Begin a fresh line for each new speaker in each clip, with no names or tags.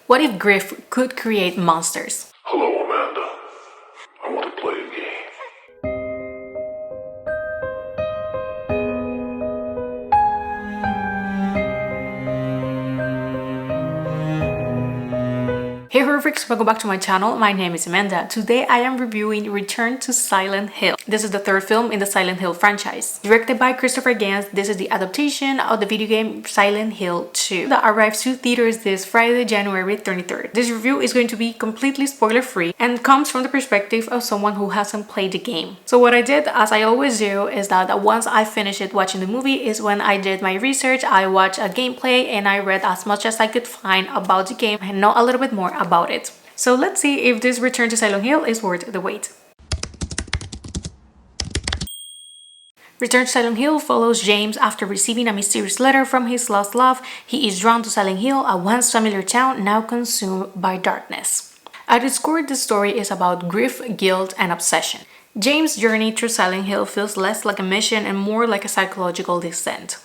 What if Griff could create monsters?
Hello, Amanda. I want to play a game.
Hey horrifics, welcome back to my channel. My name is Amanda. Today I am reviewing Return to Silent Hill. This is the third film in the Silent Hill franchise. Directed by Christophe Gans, this is the adaptation of the video game Silent Hill 2 that arrives to theaters this Friday, January 23rd. This review is going to be completely spoiler-free and comes from the perspective of someone who hasn't played the game. So what I did, as I always do, is that once I finished watching the movie is when I did my research. I watched a gameplay and I read as much as I could find about the game and know a little bit more about it. So let's see if this Return to Silent Hill is worth the wait. Return to Silent Hill follows James after receiving a mysterious letter from his lost love. He is drawn to Silent Hill, a once familiar town now consumed by darkness. At its core, the story is about grief, guilt, and obsession. James' journey through Silent Hill feels less like a mission and more like a psychological descent.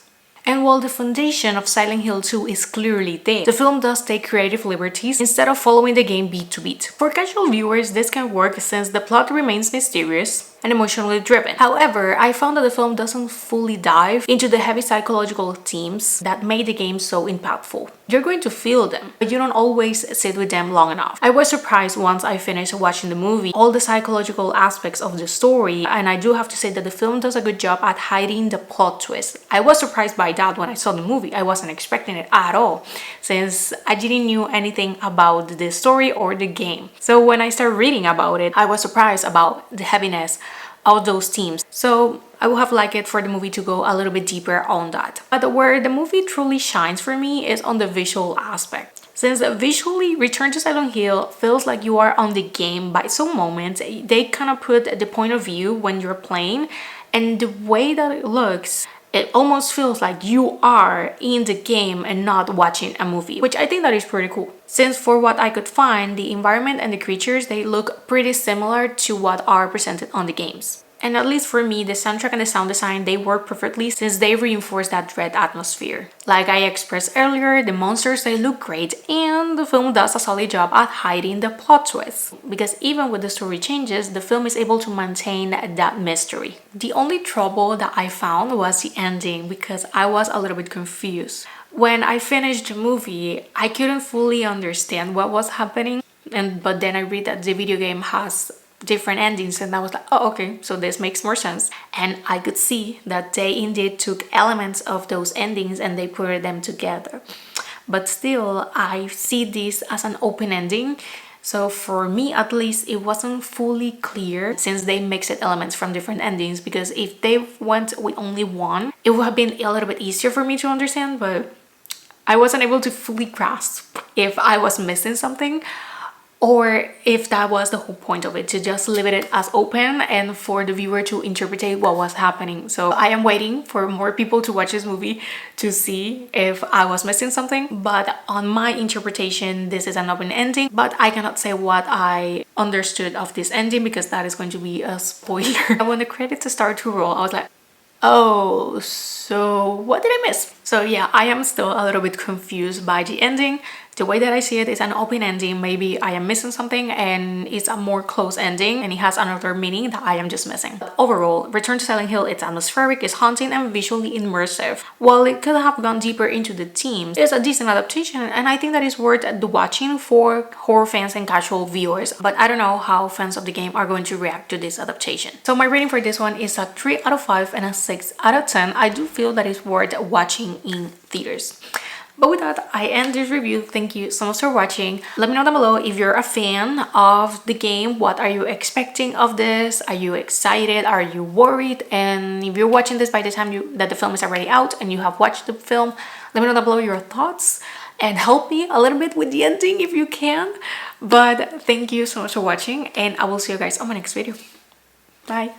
And while the foundation of Silent Hill 2 is clearly there, the film does take creative liberties instead of following the game beat to beat. For casual viewers, this can work since the plot remains mysterious and emotionally driven. However, I found that the film doesn't fully dive into the heavy psychological themes that made the game so impactful. You're going to feel them, but you don't always sit with them long enough. I was surprised once I finished watching the movie, all the psychological aspects of the story, and I do have to say that the film does a good job at hiding the plot twist. I was surprised by that when I saw the movie. I wasn't expecting it at all, since I didn't know anything about the story or the game. So when I started reading about it, I was surprised about the heaviness of those themes. So I would have liked it for the movie to go a little bit deeper on that. But where the movie truly shines for me is on the visual aspect. Since visually, Return to Silent Hill feels like you are on the game by some moments. They kind of put the point of view when you're playing, and the way that it looks, it almost feels like you are in the game and not watching a movie, which I think that is pretty cool. Since for what I could find, the environment and the creatures, they look pretty similar to what are presented on the games. And at least for me, the soundtrack and the sound design, they work perfectly since they reinforce that dread atmosphere. Like I expressed earlier, the monsters, they look great, and the film does a solid job at hiding the plot twists. Because even with the story changes, the film is able to maintain that mystery. The only trouble that I found was the ending, because I was a little bit confused. When I finished the movie, I couldn't fully understand what was happening, but then I read that the video game has different endings, and I was like, oh, okay, so this makes more sense. And I could see that they indeed took elements of those endings and they put them together. But still, I see this as an open ending. So for me, at least, it wasn't fully clear since they mixed elements from different endings, because if they went with only one, it would have been a little bit easier for me to understand, but I wasn't able to fully grasp if I was missing something, or if that was the whole point of it, to just leave it as open and for the viewer to interpret what was happening. So I am waiting for more people to watch this movie to see if I was missing something. But on my interpretation, this is an open ending, but I cannot say what I understood of this ending because that is going to be a spoiler. When the credits start to roll, I was like, oh, so what did I miss? So yeah, I am still a little bit confused by the ending. The way that I see it is an open ending. Maybe I am missing something and it's a more close ending and it has another meaning that I am just missing. But overall, Return to Silent Hill, it's atmospheric, it's haunting and visually immersive. While it could have gone deeper into the themes, it's a decent adaptation, and I think that is worth the watching for horror fans and casual viewers. But I don't know how fans of the game are going to react to this adaptation. So my rating for this one is a 3 out of 5 and a 6 out of 10. I do feel that it's worth watching in theaters. But with that, I end this review. Thank you so much for watching. Let me know down below if you're a fan of the game. What are you expecting of this? Are you excited? Are you worried? And if you're watching this by the time that the film is already out and you have watched the film, let me know down below your thoughts and help me a little bit with the ending if you can. But thank you so much for watching, and I will see you guys on my next video. Bye.